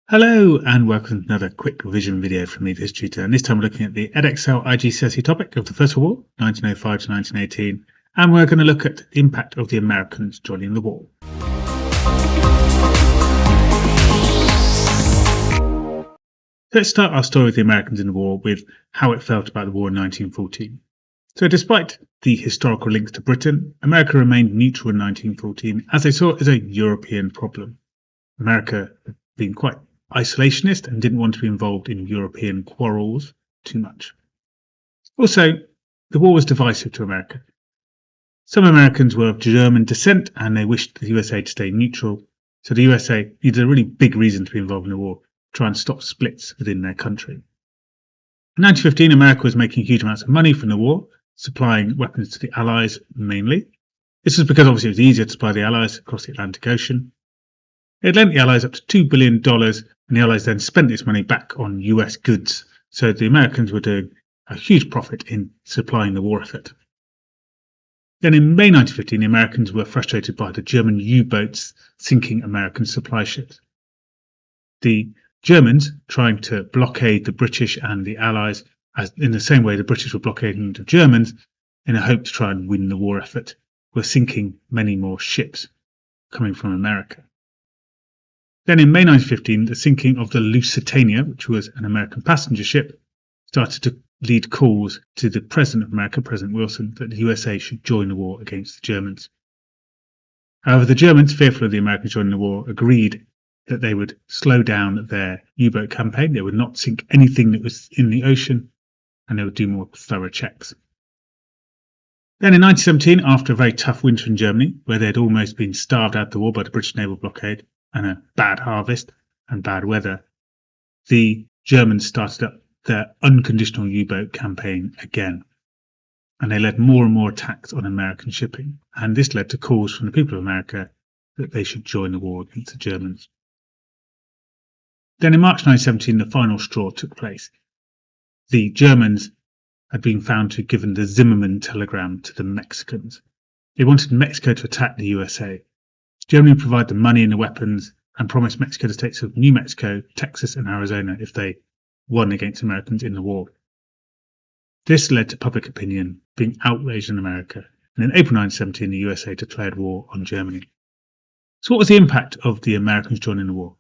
Hello and welcome to another quick revision video from me, the history tutor. And this time we're looking at the Edexcel iGCSE topic of the First World War, 1905 to 1918, and we're going to look at the impact of the Americans joining the war. Let's start our story with the Americans in the war with how it felt about the war in 1914. So despite the historical links to Britain, America remained neutral in 1914 as they saw it as a European problem. America had been quite isolationist and didn't want to be involved in European quarrels too much. Also, the war was divisive to America. Some Americans were of German descent and they wished the USA to stay neutral, so the USA needed a really big reason to be involved in the war, try and stop splits within their country. In 1915, America was making huge amounts of money from the war, supplying weapons to the Allies mainly. This was because obviously it was easier to supply the Allies across the Atlantic Ocean. It lent the Allies up to $2 billion, and the Allies then spent this money back on US goods, so the Americans were doing a huge profit in supplying the war effort. Then in May 1915, the Americans were frustrated by the German U-boats sinking American supply ships. The Germans trying to blockade the British and the Allies as in the same way the British were blockading the Germans in a hope to try and win the war effort, were sinking many more ships coming from America. Then in May 1915, the sinking of the Lusitania, which was an American passenger ship, started to lead calls to the President of America, President Wilson, that the USA should join the war against the Germans. However, the Germans, fearful of the Americans joining the war, agreed that they would slow down their U-boat campaign. They would not sink anything that was in the ocean, and they would do more thorough checks. Then in 1917, after a very tough winter in Germany, where they had almost been starved out of the war by the British naval blockade, and a bad harvest and bad weather, the Germans started up their unconditional U-boat campaign again. And they led more and more attacks on American shipping. And this led to calls from the people of America that they should join the war against the Germans. Then in March 1917, the final straw took place. The Germans had been found to have given the Zimmermann telegram to the Mexicans. They wanted Mexico to attack the USA. Germany would provide the money and the weapons and promised Mexico the states of New Mexico, Texas and Arizona if they won against Americans in the war. This led to public opinion being outraged in America, and in April 1917 the USA declared war on Germany. So what was the impact of the Americans joining the war?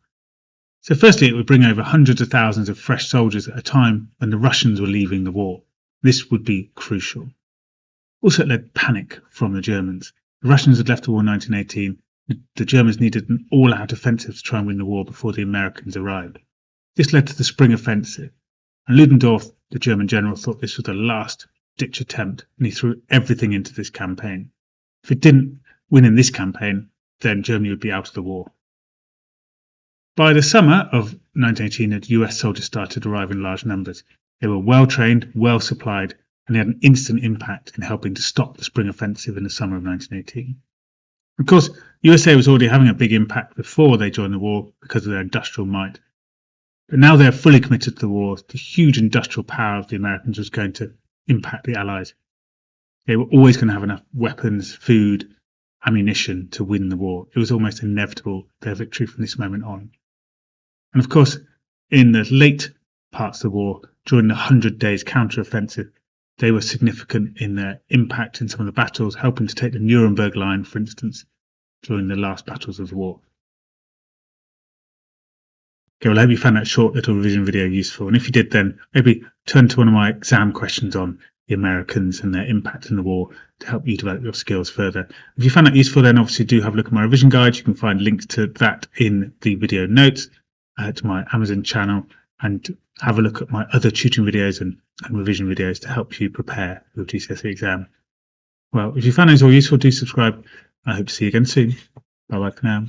So firstly, it would bring over hundreds of thousands of fresh soldiers at a time when the Russians were leaving the war. This would be crucial. Also, it led panic from the Germans. The Russians had left the war in 1918. The Germans needed an all-out offensive to try and win the war before the Americans arrived. This led to the Spring Offensive, and Ludendorff, the German general, thought this was the last-ditch attempt, and he threw everything into this campaign. If it didn't win in this campaign, then Germany would be out of the war. By the summer of 1918, the US soldiers started to arrive in large numbers. They were well-trained, well-supplied, and they had an instant impact in helping to stop the Spring Offensive in the summer of 1918. Of course, USA was already having a big impact before they joined the war because of their industrial might. But now they're fully committed to the war, the huge industrial power of the Americans was going to impact the Allies. They were always going to have enough weapons, food, ammunition to win the war. It was almost inevitable, their victory from this moment on. And of course, in the late parts of the war, during the 100 Days counter-offensive, they were significant in their impact in some of the battles, helping to take the Nuremberg line, for instance, during the last battles of the war. Okay, well, I hope you found that short little revision video useful. And if you did, then maybe turn to one of my exam questions on the Americans and their impact in the war to help you develop your skills further. If you found that useful, then obviously do have a look at my revision guide. You can find links to that in the video notes, to my Amazon channel, and have a look at my other tutoring videos and revision videos to help you prepare for your GCSE exam. Well, if you found those all useful, do subscribe. I hope to see you again soon. Bye bye for now.